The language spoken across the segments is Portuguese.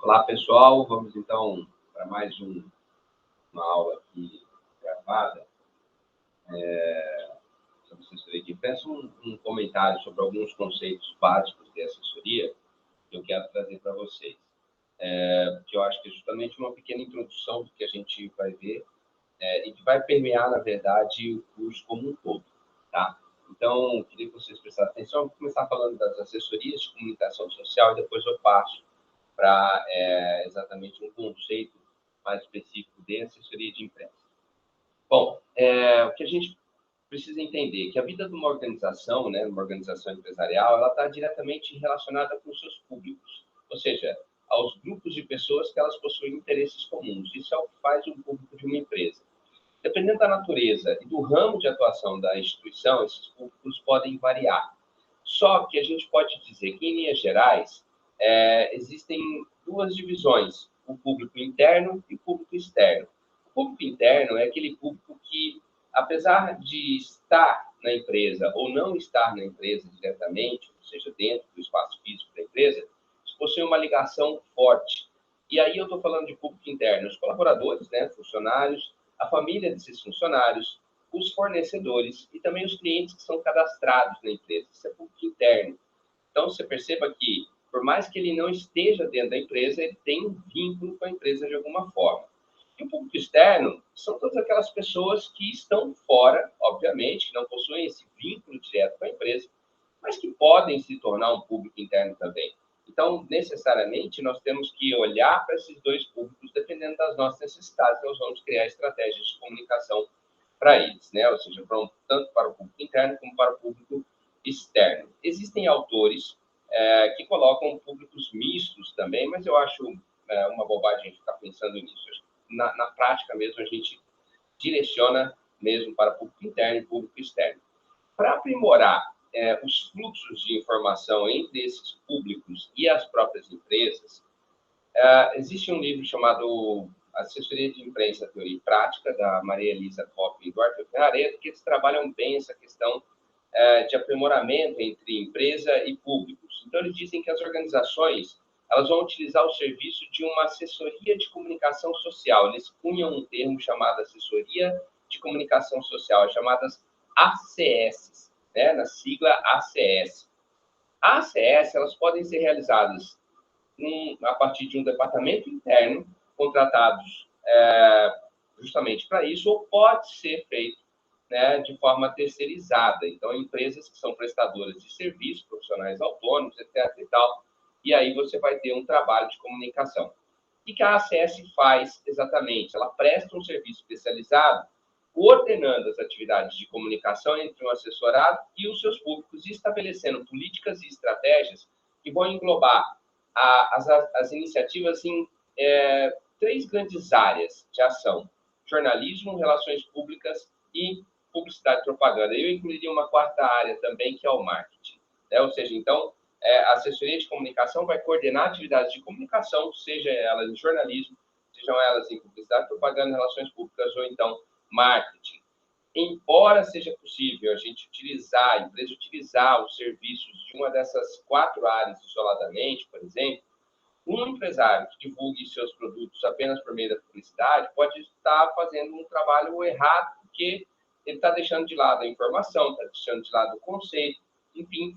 Olá, pessoal. Vamos, então, para mais uma aula aqui gravada sobre assessoria de imprensa. Um comentário sobre alguns conceitos básicos de assessoria que eu quero trazer para vocês. Que eu acho que é justamente uma pequena introdução do que a gente vai ver e que vai permear, na verdade, o curso como um todo, tá? Então, eu queria que vocês prestassem atenção. Eu vou começar falando das assessorias de comunicação social e depois eu passo para exatamente um conceito mais específico de assessoria de imprensa. Bom, o que a gente precisa entender é que a vida de uma organização, né, uma organização empresarial, ela está diretamente relacionada com os seus públicos, ou seja, aos grupos de pessoas que elas possuem interesses comuns. Isso é o que faz o público de uma empresa. Dependendo da natureza e do ramo de atuação da instituição, esses públicos podem variar. Só que a gente pode dizer que, em linhas gerais, existem duas divisões, o público interno e o público externo. O público interno é aquele público que, apesar de estar na empresa ou não estar na empresa diretamente, ou seja, dentro do espaço físico da empresa, possui uma ligação forte. E aí eu estou falando de público interno, os colaboradores, né, funcionários, a família desses funcionários, os fornecedores e também os clientes que são cadastrados na empresa. Isso é público interno. Então, você perceba que, por mais que ele não esteja dentro da empresa, ele tem um vínculo com a empresa de alguma forma. E o público externo são todas aquelas pessoas que estão fora, obviamente, que não possuem esse vínculo direto com a empresa, mas que podem se tornar um público interno também. Então, necessariamente, nós temos que olhar para esses dois públicos, dependendo das nossas necessidades, nós vamos criar estratégias de comunicação para eles, né? Ou seja, tanto para o público interno como para o público externo. Existem autores que colocam públicos mistos também, mas eu acho uma bobagem ficar pensando nisso. Na prática mesmo, a gente direciona mesmo para público interno e público externo. Para aprimorar os fluxos de informação entre esses públicos e as próprias empresas, existe um livro chamado Assessoria de Imprensa, Teoria e Prática, da Maria Elisa Kopp e Eduardo Ferrareto, que eles trabalham bem essa questão de aprimoramento entre empresa e públicos. Então, eles dizem que as organizações elas vão utilizar o serviço de uma assessoria de comunicação social. Eles cunham um termo chamado assessoria de comunicação social, chamadas ACS, né? Na sigla ACS. As ACS elas podem ser realizadas a partir de um departamento interno, contratados justamente para isso, ou pode ser feito, né, de forma terceirizada. Então, empresas que são prestadoras de serviços, profissionais autônomos, etc. e tal, e aí você vai ter um trabalho de comunicação. O que a ACS faz exatamente? Ela presta um serviço especializado, coordenando as atividades de comunicação entre um assessorado e os seus públicos, e estabelecendo políticas e estratégias que vão englobar as iniciativas em três grandes áreas de ação: jornalismo, relações públicas e publicidade e propaganda. Eu incluiria uma quarta área também, que é o marketing, né? Ou seja, então, a assessoria de comunicação vai coordenar atividades de comunicação, seja elas em jornalismo, sejam elas em publicidade, propaganda, relações públicas ou então marketing. Embora seja possível a empresa utilizar os serviços de uma dessas quatro áreas isoladamente, por exemplo, um empresário que divulgue seus produtos apenas por meio da publicidade pode estar fazendo um trabalho errado, porque ele está deixando de lado a informação, está deixando de lado o conceito, enfim,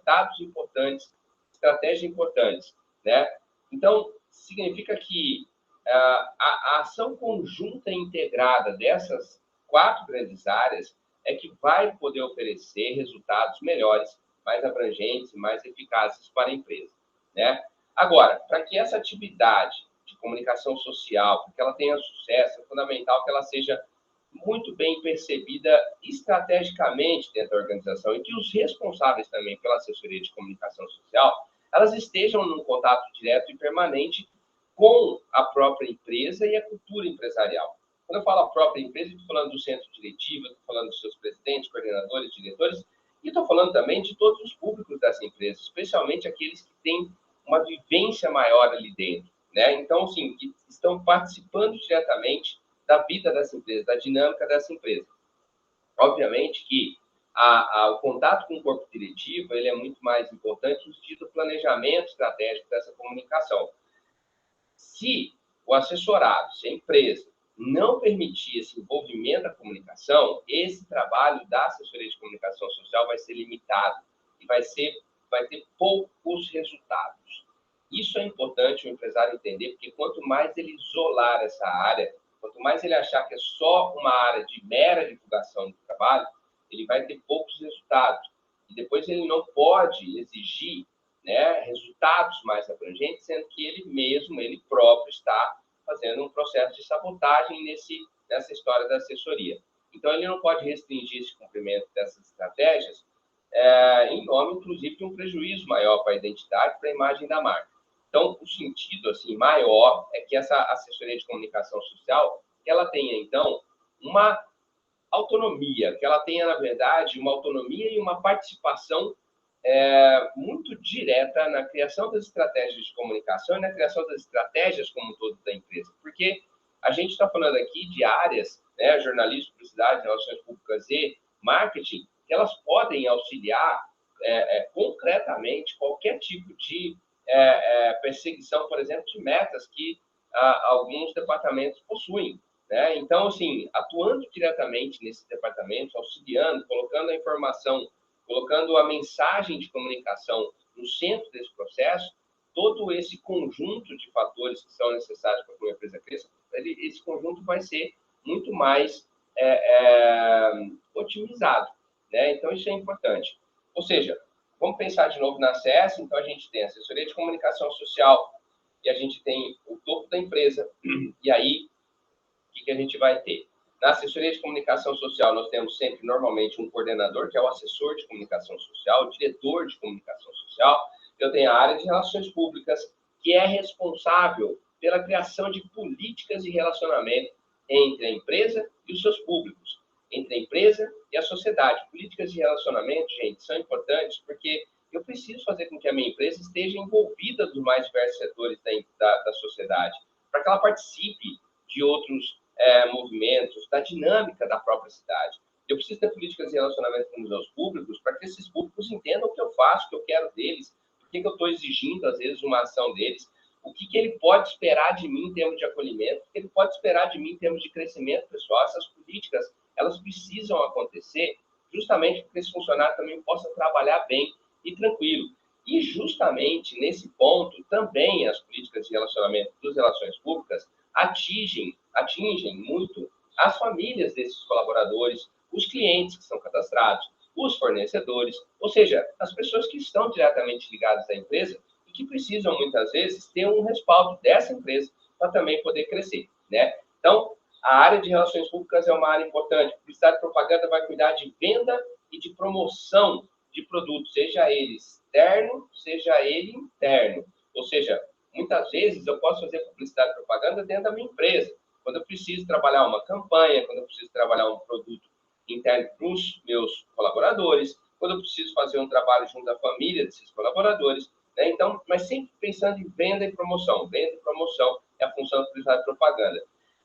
dados importantes, estratégias importantes, né? Então, significa que a ação conjunta e integrada dessas quatro grandes áreas é que vai poder oferecer resultados melhores, mais abrangentes e mais eficazes para a empresa, né? Agora, para que essa atividade de comunicação social, para que ela tenha sucesso, é fundamental que ela seja muito bem percebida estrategicamente dentro da organização e que os responsáveis também pela assessoria de comunicação social, elas estejam num contato direto e permanente com a própria empresa e a cultura empresarial. Quando eu falo a própria empresa, estou falando do centro diretivo, estou falando dos seus presidentes, coordenadores, diretores, e estou falando também de todos os públicos dessa empresa, especialmente aqueles que têm uma vivência maior ali dentro, né? Então, assim, que estão participando diretamente da vida dessa empresa, da dinâmica dessa empresa. Obviamente que o contato com o corpo diretivo ele é muito mais importante no sentido do planejamento estratégico dessa comunicação. Se o assessorado, se a empresa não permitir esse envolvimento da comunicação, esse trabalho da assessoria de comunicação social vai ser limitado e vai ter poucos resultados. Isso é importante o empresário entender, porque quanto mais ele isolar essa área, quanto mais ele achar que é só uma área de mera divulgação do trabalho, ele vai ter poucos resultados. E depois ele não pode exigir, né, resultados mais abrangentes, sendo que ele próprio está fazendo um processo de sabotagem nessa história da assessoria. Então, ele não pode restringir esse cumprimento dessas estratégias em nome, inclusive, de um prejuízo maior para a identidade, para a imagem da marca. Então, o sentido assim, maior é que essa assessoria de comunicação social, que ela tenha, então, uma autonomia, que ela tenha, na verdade, uma autonomia e uma participação muito direta na criação das estratégias de comunicação e na criação das estratégias como um todo da empresa. Porque a gente está falando aqui de áreas, né, jornalismo, publicidade, relações públicas e marketing, que elas podem auxiliar concretamente qualquer tipo de perseguição, por exemplo, de metas que alguns departamentos possuem. Né? Então, assim, atuando diretamente nesses departamentos, auxiliando, colocando a informação, colocando a mensagem de comunicação no centro desse processo, todo esse conjunto de fatores que são necessários para que uma empresa cresça, esse conjunto vai ser muito mais otimizado. Né? Então, isso é importante. Ou seja, vamos pensar de novo na CS, então a gente tem a assessoria de comunicação social e a gente tem o topo da empresa, e aí o que a gente vai ter? Na assessoria de comunicação social, nós temos sempre, normalmente, um coordenador, que é o assessor de comunicação social, o diretor de comunicação social. Eu tenho a área de relações públicas, que é responsável pela criação de políticas de relacionamento entre a empresa e os seus públicos, entre a empresa e a sociedade. Políticas de relacionamento, gente, são importantes porque eu preciso fazer com que a minha empresa esteja envolvida nos mais diversos setores da sociedade, para que ela participe de outros movimentos, da dinâmica da própria cidade. Eu preciso ter políticas de relacionamento com os meus públicos para que esses públicos entendam o que eu faço, o que eu quero deles, por que eu estou exigindo, às vezes, uma ação deles, o que ele pode esperar de mim em termos de acolhimento, o que ele pode esperar de mim em termos de crescimento pessoal. Essas políticas, elas precisam acontecer justamente para que esse funcionário também possa trabalhar bem e tranquilo. E justamente nesse ponto, também as políticas de relacionamento das relações públicas atingem muito as famílias desses colaboradores, os clientes que são cadastrados, os fornecedores, ou seja, as pessoas que estão diretamente ligadas à empresa e que precisam, muitas vezes, ter um respaldo dessa empresa para também poder crescer. Né? Então, a área de relações públicas é uma área importante. Publicidade e propaganda vai cuidar de venda e de promoção de produtos, seja ele externo, seja ele interno. Ou seja, muitas vezes eu posso fazer publicidade e propaganda dentro da minha empresa. Quando eu preciso trabalhar uma campanha, quando eu preciso trabalhar um produto interno para os meus colaboradores, quando eu preciso fazer um trabalho junto à família desses colaboradores. Né? Então, mas sempre pensando em venda e promoção. Venda e promoção é a função da publicidade e propaganda.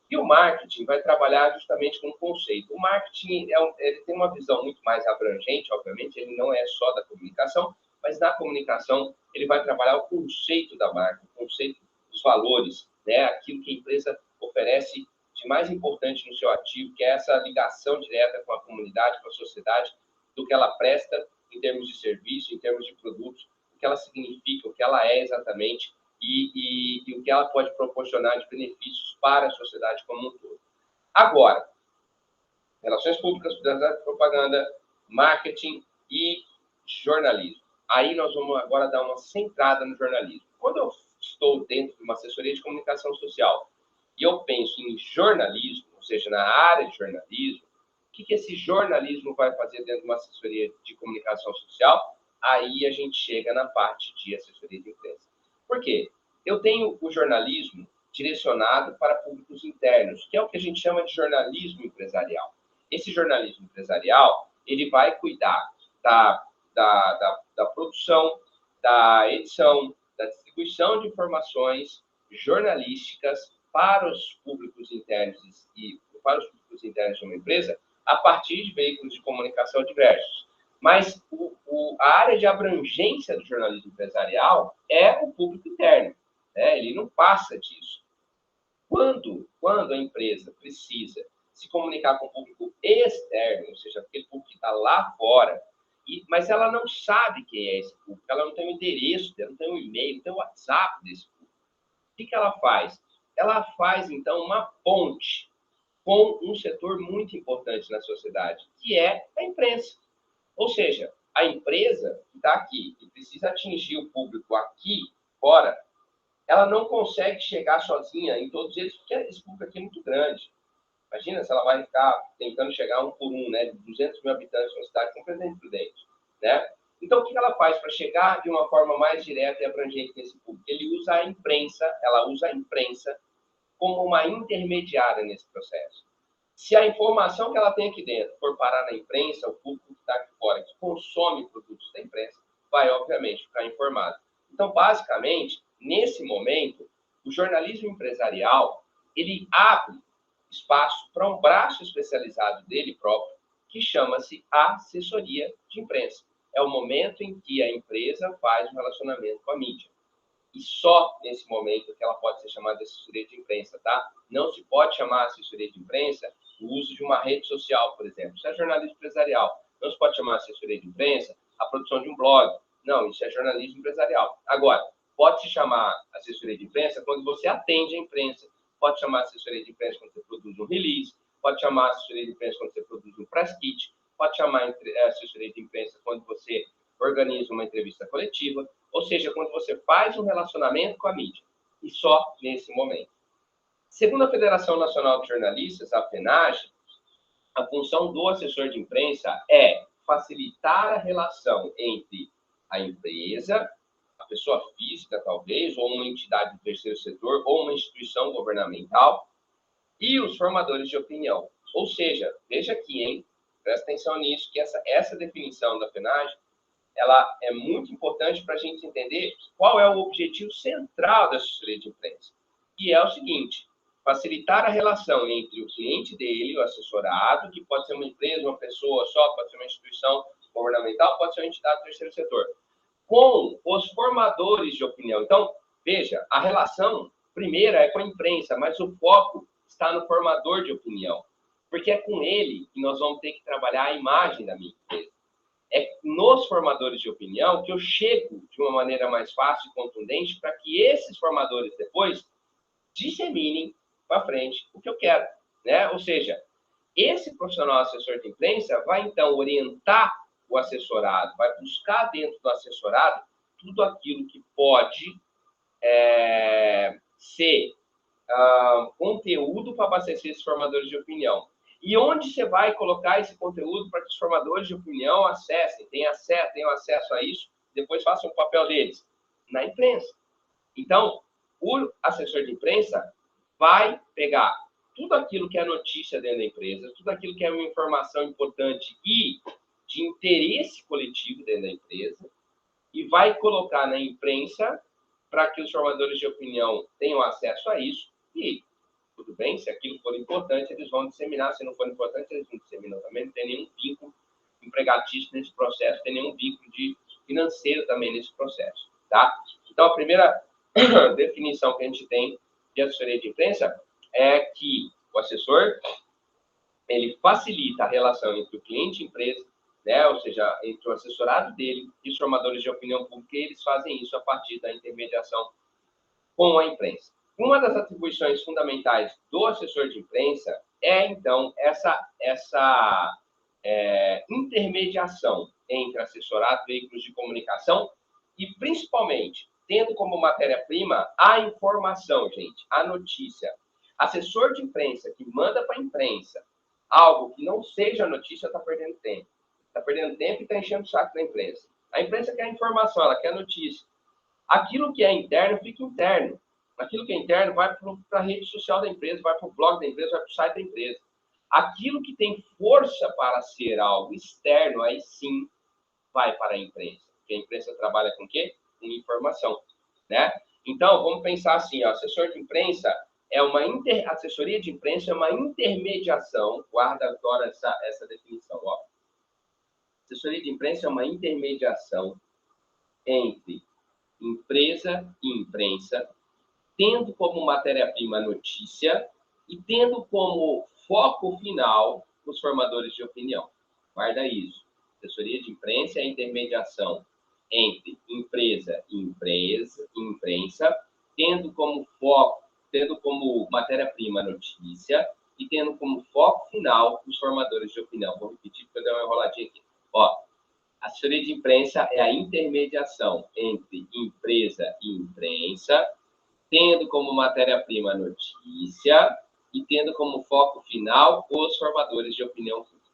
E o marketing vai trabalhar justamente com o conceito. O marketing ele tem uma visão muito mais abrangente, obviamente, ele não é só da comunicação, mas na comunicação ele vai trabalhar o conceito da marca, o conceito dos valores, né? Aquilo que a empresa oferece de mais importante no seu ativo, que é essa ligação direta com a comunidade, com a sociedade, do que ela presta em termos de serviço, em termos de produtos, o que ela significa, o que ela é exatamente e o que ela pode proporcionar de benefícios para a sociedade como um todo. Agora, relações públicas, propaganda, marketing e jornalismo. Aí nós vamos agora dar uma centrada no jornalismo. Quando eu estou dentro de uma assessoria de comunicação social e eu penso em jornalismo, ou seja, na área de jornalismo, o que esse jornalismo vai fazer dentro de uma assessoria de comunicação social? Aí a gente chega na parte de assessoria de imprensa. Por quê? Eu tenho o jornalismo direcionado para públicos internos, que é o que a gente chama de jornalismo empresarial. Esse jornalismo empresarial, ele vai cuidar da produção, da edição, da distribuição de informações jornalísticas para os públicos internos e para os públicos internos de uma empresa a partir de veículos de comunicação diversos. Mas a área de abrangência do jornalismo empresarial é o público interno. né? Ele não passa disso. Quando a empresa precisa se comunicar com o público externo, ou seja, aquele público que está lá fora, mas ela não sabe quem é esse público, ela não tem o endereço, ela não tem o e-mail, não tem o WhatsApp desse público. O que ela faz? Ela faz, então, uma ponte com um setor muito importante na sociedade, que é a imprensa. Ou seja, a empresa que está aqui e precisa atingir o público aqui fora, ela não consegue chegar sozinha em todos eles, porque esse público aqui é muito grande. Imagina se ela vai ficar tentando chegar um por um, né, de 200 mil habitantes numa cidade com Presidente Prudente, né? Então, o que ela faz para chegar de uma forma mais direta e abrangente nesse público? Ela usa a imprensa como uma intermediária nesse processo. Se a informação que ela tem aqui dentro for parar na imprensa, o público que está aqui fora, que consome produtos da imprensa, vai, obviamente, ficar informado. Então, basicamente, nesse momento, o jornalismo empresarial, ele abre espaço para um braço especializado dele próprio, que chama-se assessoria de imprensa. É o momento em que a empresa faz um relacionamento com a mídia. E só nesse momento que ela pode ser chamada de assessoria de imprensa, tá? Não se pode chamar assessoria de imprensa o uso de uma rede social, por exemplo. Isso é jornalismo empresarial. Não se pode chamar assessoria de imprensa a produção de um blog. Não, isso é jornalismo empresarial. Agora, pode se chamar assessoria de imprensa quando você atende a imprensa. Pode chamar assessoria de imprensa quando você produz um release. Pode chamar assessoria de imprensa quando você produz um press kit. Pode chamar assessoria de imprensa quando você organiza uma entrevista coletiva. Ou seja, quando você faz um relacionamento com a mídia. E só nesse momento. Segundo a Federação Nacional de Jornalistas, a FENAGE, a função do assessor de imprensa é facilitar a relação entre a empresa, a pessoa física, talvez, ou uma entidade do terceiro setor, ou uma instituição governamental, e os formadores de opinião. Ou seja, veja aqui, hein? Presta atenção nisso, que essa definição da FENAGE, ela é muito importante para a gente entender qual é o objetivo central da assessoria de imprensa. Que é o seguinte: facilitar a relação entre o cliente dele, o assessorado, que pode ser uma empresa, uma pessoa só, pode ser uma instituição governamental, pode ser uma entidade do terceiro setor, com os formadores de opinião. Então, veja, a relação primeira é com a imprensa, mas o foco está no formador de opinião, porque é com ele que nós vamos ter que trabalhar a imagem da minha empresa. É nos formadores de opinião que eu chego de uma maneira mais fácil e contundente para que esses formadores depois disseminem para frente o que eu quero, né? Ou seja, esse profissional assessor de imprensa vai, então, orientar o assessorado, vai buscar dentro do assessorado tudo aquilo que pode ser conteúdo para abastecer esses formadores de opinião. E onde você vai colocar esse conteúdo para que os formadores de opinião acessem, tenham acesso a isso, depois façam o papel deles? Na imprensa. Então, o assessor de imprensa vai pegar tudo aquilo que é notícia dentro da empresa, tudo aquilo que é uma informação importante e de interesse coletivo dentro da empresa, e vai colocar na imprensa para que os formadores de opinião tenham acesso a isso, e tudo bem, se aquilo for importante, eles vão disseminar, se não for importante, eles não disseminam também, não tem nenhum vínculo empregatício nesse processo, tem nenhum vínculo financeiro também nesse processo, tá? Então, a primeira definição que a gente tem de assessoria de imprensa é que o assessor, ele facilita a relação entre o cliente e a empresa, né? Ou seja, entre o assessorado dele e os formadores de opinião pública, e eles fazem isso a partir da intermediação com a imprensa. Uma das atribuições fundamentais do assessor de imprensa é, então, essa intermediação entre assessorado, veículos de comunicação e, principalmente, tendo como matéria-prima a informação, gente, a notícia. Assessor de imprensa que manda para a imprensa algo que não seja notícia está perdendo tempo. Está perdendo tempo e está enchendo o saco da imprensa. A imprensa quer informação, ela quer notícia. Aquilo que é interno fica interno. Aquilo que é interno vai para a rede social da empresa, vai para o blog da empresa, vai para o site da empresa. Aquilo que tem força para ser algo externo, aí sim vai para a imprensa. Porque a imprensa trabalha com o quê? Com informação, né? Então, vamos pensar assim, ó, assessor de imprensa é assessoria de imprensa é uma intermediação, guarda agora essa definição, ó. Assessoria de imprensa é uma intermediação entre empresa e imprensa tendo como matéria-prima a notícia e tendo como foco final os formadores de opinião. Guarda isso. Assessoria de imprensa é a intermediação entre empresa e imprensa, tendo como foco, tendo como matéria-prima a notícia e tendo como foco final os formadores de opinião. Vou repetir porque eu dei uma enroladinha aqui. Ó, a assessoria de imprensa é a intermediação entre empresa e imprensa, tendo como matéria-prima a notícia e tendo como foco final os formadores de opinião pública.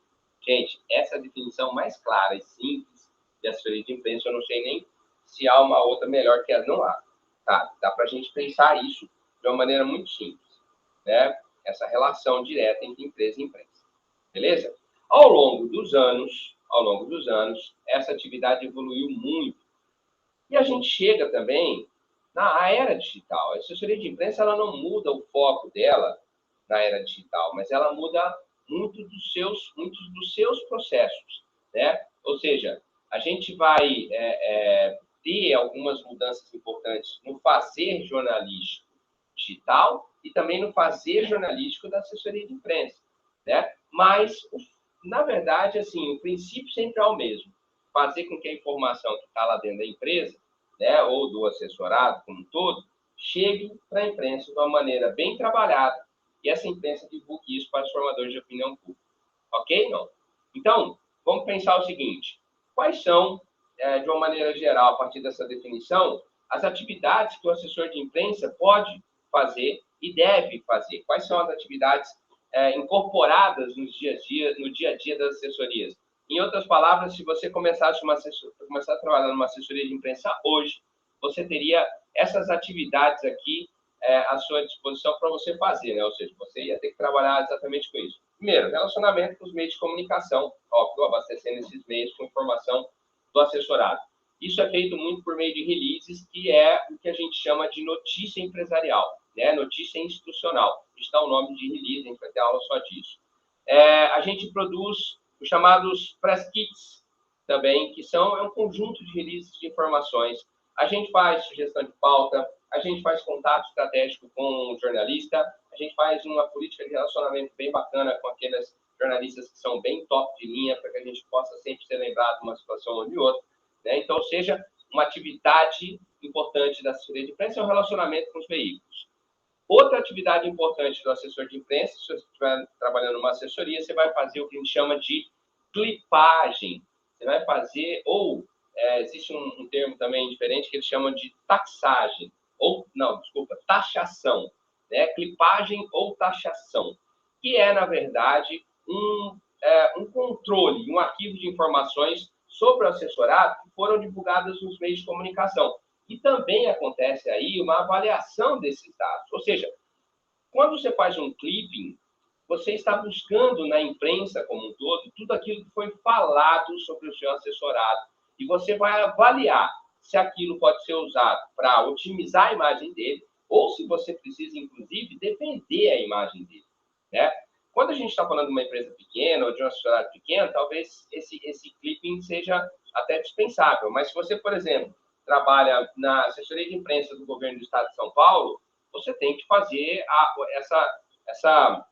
Gente, essa é a definição mais clara e simples de assessoria de imprensa. Eu não sei nem se há uma outra melhor que ela. Não há. Tá? Dá para a gente pensar isso de uma maneira muito simples, né? Essa relação direta entre empresa e imprensa. Beleza? Ao longo dos anos, essa atividade evoluiu muito. E a gente chega também na era digital. A assessoria de imprensa ela não muda o foco dela na era digital, mas ela muda muitos dos seus processos, né? Ou seja, a gente vai ter algumas mudanças importantes no fazer jornalístico digital e também no fazer jornalístico da assessoria de imprensa, né? Mas, na verdade, assim, o princípio sempre é o mesmo. Fazer com que a informação que está lá dentro da empresa, né, ou do assessorado como um todo, chegue para a imprensa de uma maneira bem trabalhada e essa imprensa divulgue isso para os formadores de opinião pública. Ok? Não? Então, vamos pensar o seguinte. Quais são, de uma maneira geral, a partir dessa definição, as atividades que o assessor de imprensa pode fazer e deve fazer? Quais são as atividades incorporadas no dia a dia das assessorias? Em outras palavras, se você começar a trabalhar numa assessoria de imprensa hoje, você teria essas atividades aqui à sua disposição para você fazer, né? Ou seja, você ia ter que trabalhar exatamente com isso. Primeiro, relacionamento com os meios de comunicação, óbvio, abastecendo esses meios com informação do assessorado. Isso é feito muito por meio de releases, que é o que a gente chama de notícia empresarial, né? Notícia institucional. Está o nome de release, a gente vai ter aula só disso. A gente produz os chamados press kits também, que são um conjunto de releases de informações. A gente faz sugestão de pauta, a gente faz contato estratégico com o jornalista, a gente faz uma política de relacionamento bem bacana com aqueles jornalistas que são bem top de linha, para que a gente possa sempre ser lembrado de uma situação ou de outra, né? Então, ou seja, uma atividade importante da assessoria de imprensa é o relacionamento com os veículos. Outra atividade importante do assessor de imprensa, se você estiver trabalhando numa assessoria, você vai fazer o que a gente chama de clipagem. Você vai fazer, ou existe um termo também diferente que eles chamam de taxagem, ou, não, desculpa, taxação, né? Clipagem ou taxação, que é, na verdade, um controle, um arquivo de informações sobre o assessorado que foram divulgadas nos meios de comunicação. E também acontece aí uma avaliação desses dados. Ou seja, quando você faz um clipping, você está buscando na imprensa como um todo tudo aquilo que foi falado sobre o seu assessorado e você vai avaliar se aquilo pode ser usado para otimizar a imagem dele ou se você precisa, inclusive, defender a imagem dele, né? Quando a gente está falando de uma empresa pequena ou de um assessorado pequeno, talvez esse clipping seja até dispensável. Mas se você, por exemplo, trabalha na assessoria de imprensa do governo do estado de São Paulo, você tem que fazer essa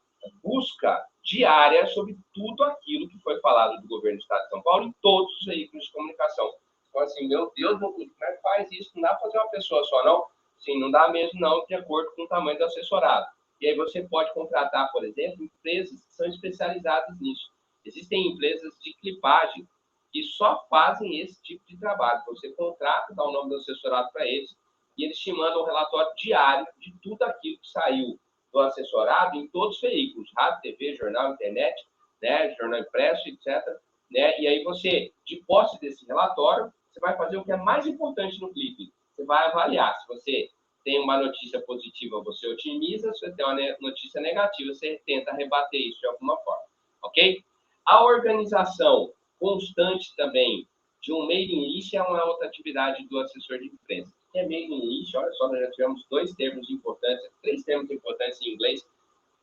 busca diária sobre tudo aquilo que foi falado do governo do estado de São Paulo em todos os veículos de comunicação. Então, assim, meu Deus, como é que faz isso? Não dá para fazer uma pessoa só, não? Sim, não dá mesmo, não, de acordo com o tamanho do assessorado. E aí você pode contratar, por exemplo, empresas que são especializadas nisso. Existem empresas de clipagem que só fazem esse tipo de trabalho. Você contrata, dá o nome do assessorado para eles, e eles te mandam um relatório diário de tudo aquilo que saiu do assessorado em todos os veículos, rádio, TV, jornal, internet, né, jornal impresso, etc. Né? E aí você, de posse desse relatório, você vai fazer o que é mais importante no clipe. Você vai avaliar se você tem uma notícia positiva, você otimiza, se você tem uma notícia negativa, você tenta rebater isso de alguma forma, ok? A organização constante também de um mailing list é uma outra atividade do assessor de imprensa. O que é mailing list? Olha só, nós já tivemos três termos importantes em inglês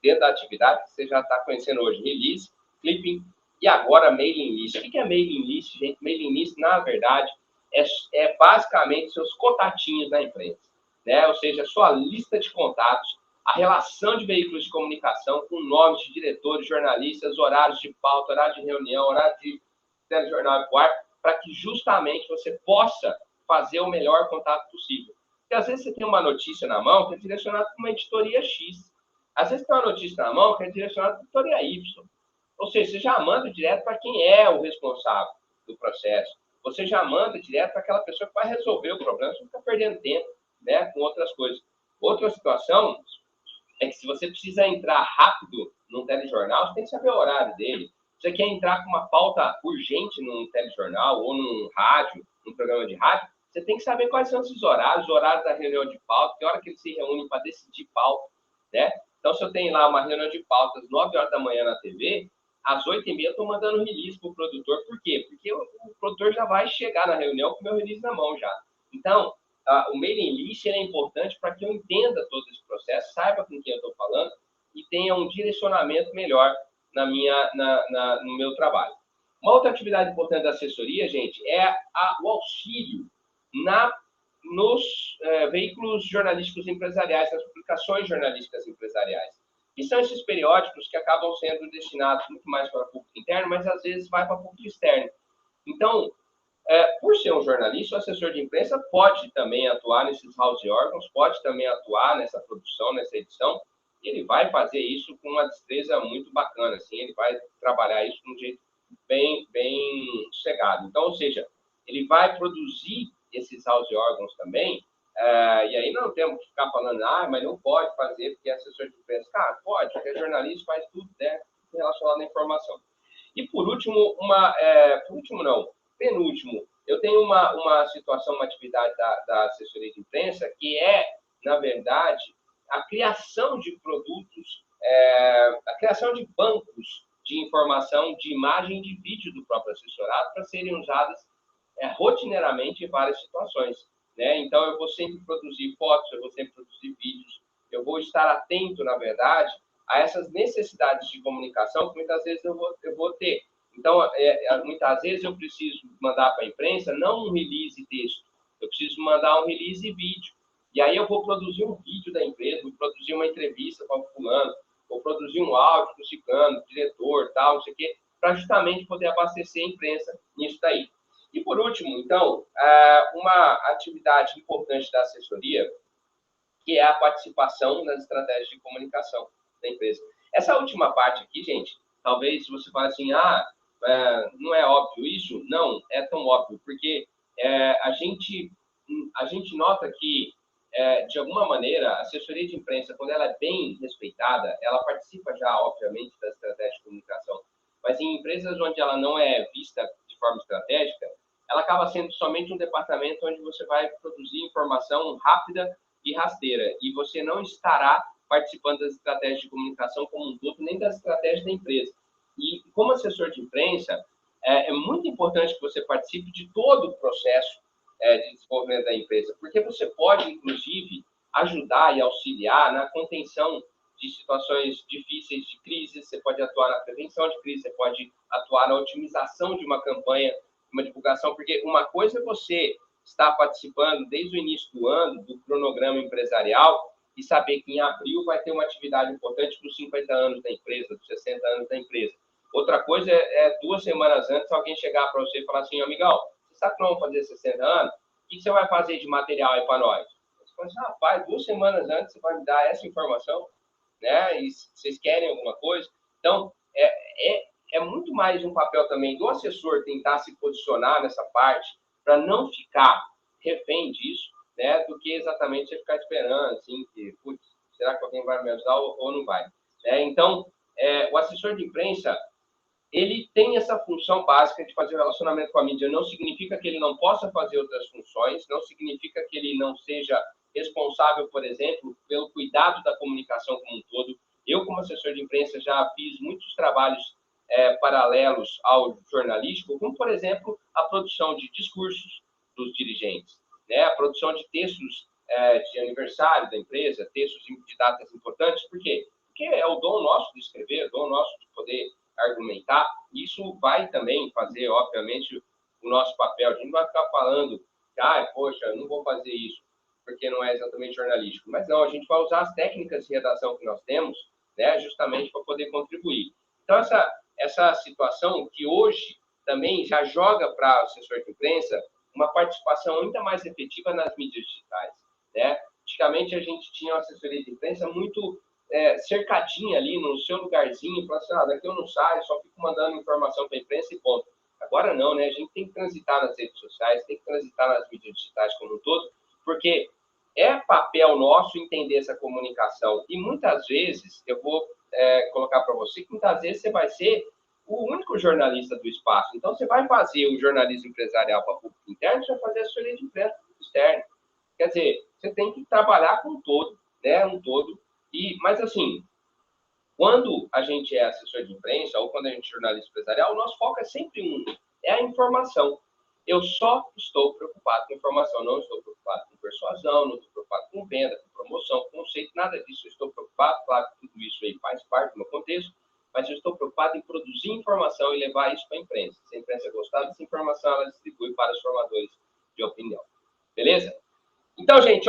dentro da atividade, que você já está conhecendo hoje: release, clipping e agora mailing list. O que é mailing list, gente? Mailing list, na verdade, é basicamente seus contatinhos da imprensa, né? Ou seja, a sua lista de contatos, a relação de veículos de comunicação com nomes de diretores, jornalistas, horários de pauta, horário de reunião, horário de telejornal e quarto, para que justamente você possa fazer o melhor contato possível. Porque às vezes você tem uma notícia na mão que é direcionada para uma editoria X. Às vezes tem uma notícia na mão que é direcionada para a editoria Y. Ou seja, você já manda direto para quem é o responsável do processo. Você já manda direto para aquela pessoa que vai resolver o problema, você não fica perdendo tempo, né, com outras coisas. Outra situação é que se você precisa entrar rápido num telejornal, você tem que saber o horário dele. Você quer entrar com uma pauta urgente num telejornal ou num rádio, num programa de rádio, você tem que saber quais são esses horários, o horário da reunião de pauta, que hora que eles se reúnem para decidir pauta, né? Então, se eu tenho lá uma reunião de pauta às 9 horas da manhã na TV, às 8h30 eu estou mandando release para o produtor. Por quê? Porque o produtor já vai chegar na reunião com o meu release na mão já. Então, o mailing list é importante para que eu entenda todo esse processo, saiba com quem eu estou falando e tenha um direcionamento melhor no meu trabalho. Uma outra atividade importante da assessoria, gente, é o auxílio nos veículos jornalísticos empresariais, nas publicações jornalísticas empresariais. E são esses periódicos que acabam sendo destinados muito mais para o público interno, mas às vezes vai para o público externo. Então, por ser um jornalista, o assessor de imprensa pode também atuar nesses house órgãos, pode também atuar nessa produção, nessa edição. Ele vai fazer isso com uma destreza muito bacana, assim, ele vai trabalhar isso de um jeito bem sossegado. Então, ou seja, ele vai produzir esses house órgãos também, e aí não temos que ficar falando, mas não pode fazer porque é assessor de imprensa. Cara, pode, porque é jornalista, faz tudo, né, relacionado à informação. E por último, penúltimo, eu tenho uma situação, uma atividade da assessoria de imprensa que é, na verdade, a criação de produtos, a criação de bancos de informação, de imagem e de vídeo do próprio assessorado para serem usadas rotineiramente em várias situações, né? Então, eu vou sempre produzir fotos, eu vou sempre produzir vídeos, eu vou estar atento, na verdade, a essas necessidades de comunicação que muitas vezes eu vou ter. Então, muitas vezes eu preciso mandar para a imprensa não um release texto, eu preciso mandar um release vídeo. E aí eu vou produzir um vídeo da empresa, vou produzir uma entrevista com o fulano, vou produzir um áudio com o ciclano, diretor, tal, não sei o quê, para justamente poder abastecer a imprensa nisso daí. E por último, então, uma atividade importante da assessoria, que é a participação nas estratégias de comunicação da empresa. Essa última parte aqui, gente, talvez você fale assim, não é óbvio isso? Não, é tão óbvio, porque a gente nota que, de alguma maneira, a assessoria de imprensa, quando ela é bem respeitada, ela participa já, obviamente, da estratégia de comunicação. Mas em empresas onde ela não é vista de forma estratégica, ela acaba sendo somente um departamento onde você vai produzir informação rápida e rasteira, e você não estará participando das estratégias de comunicação como um todo, nem das estratégias da empresa. E como assessor de imprensa, é muito importante que você participe de todo o processo de desenvolvimento da empresa, porque você pode, inclusive, ajudar e auxiliar na contenção de situações difíceis de crise, você pode atuar na prevenção de crise, você pode atuar na otimização de uma campanha, uma divulgação, porque uma coisa é você estar participando desde o início do ano do cronograma empresarial e saber que em abril vai ter uma atividade importante dos 50 anos da empresa, dos 60 anos da empresa. Outra coisa é 2 semanas antes alguém chegar para você e falar assim, amigão, você sabe que nós vamos fazer 60 anos? O que você vai fazer de material aí para nós? Você fala assim, rapaz, 2 semanas antes você vai me dar essa informação, né? E vocês querem alguma coisa? Então, é muito mais um papel também do assessor tentar se posicionar nessa parte para não ficar refém disso, né? Do que exatamente você ficar esperando, assim, que, putz, será que alguém vai me ajudar ou não vai? Então, o assessor de imprensa, ele tem essa função básica de fazer o relacionamento com a mídia. Não significa que ele não possa fazer outras funções, não significa que ele não seja responsável, por exemplo, pelo cuidado da comunicação como um todo. Eu, como assessor de imprensa, já fiz muitos trabalhos paralelos ao jornalístico, como, por exemplo, a produção de discursos dos dirigentes, né? A produção de textos de aniversário da empresa, textos de datas importantes. Por quê? Porque é o dom nosso de escrever, é o dom nosso de poder argumentar. Isso vai também fazer, obviamente, o nosso papel. A gente não vai ficar falando, poxa, eu não vou fazer isso. porque não é exatamente jornalístico. Mas não, a gente vai usar as técnicas de redação que nós temos, né, justamente para poder contribuir. Então, essa situação que hoje também já joga para o assessor de imprensa uma participação ainda mais efetiva nas mídias digitais, né? Antigamente, a gente tinha uma assessoria de imprensa muito cercadinha ali no seu lugarzinho, falando assim, daqui eu não saio, só fico mandando informação para a imprensa e ponto. Agora não, né? A gente tem que transitar nas redes sociais, tem que transitar nas mídias digitais como um todo, porque é papel nosso entender essa comunicação. E muitas vezes, eu vou colocar para você, que muitas vezes você vai ser o único jornalista do espaço. Então, você vai fazer o jornalismo empresarial para público interno, você vai fazer a assessoria de imprensa para público externo. Quer dizer, você tem que trabalhar com um todo, né? Um todo. Mas, assim, quando a gente é assessor de imprensa ou quando a gente é jornalista empresarial, o nosso foco é sempre é a informação. Eu só estou preocupado com informação, não estou preocupado com persuasão, não estou preocupado com venda, com promoção, com conceito, nada disso. Eu estou preocupado, claro que tudo isso aí faz parte do meu contexto, mas eu estou preocupado em produzir informação e levar isso para a imprensa. Se a imprensa gostar dessa informação, ela distribui para os formadores de opinião. Beleza? Então, gente,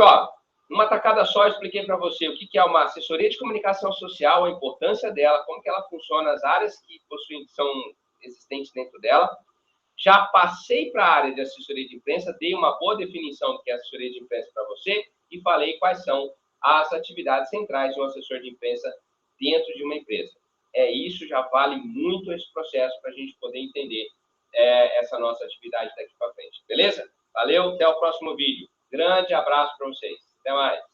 numa tacada só, eu expliquei para você o que é uma assessoria de comunicação social, a importância dela, como que ela funciona, as áreas que são existentes dentro dela. Já passei para a área de assessoria de imprensa, dei uma boa definição do que é assessoria de imprensa para você e falei quais são as atividades centrais de um assessor de imprensa dentro de uma empresa. Isso já vale muito esse processo para a gente poder entender essa nossa atividade daqui para frente. Beleza? Valeu, até o próximo vídeo. Grande abraço para vocês. Até mais.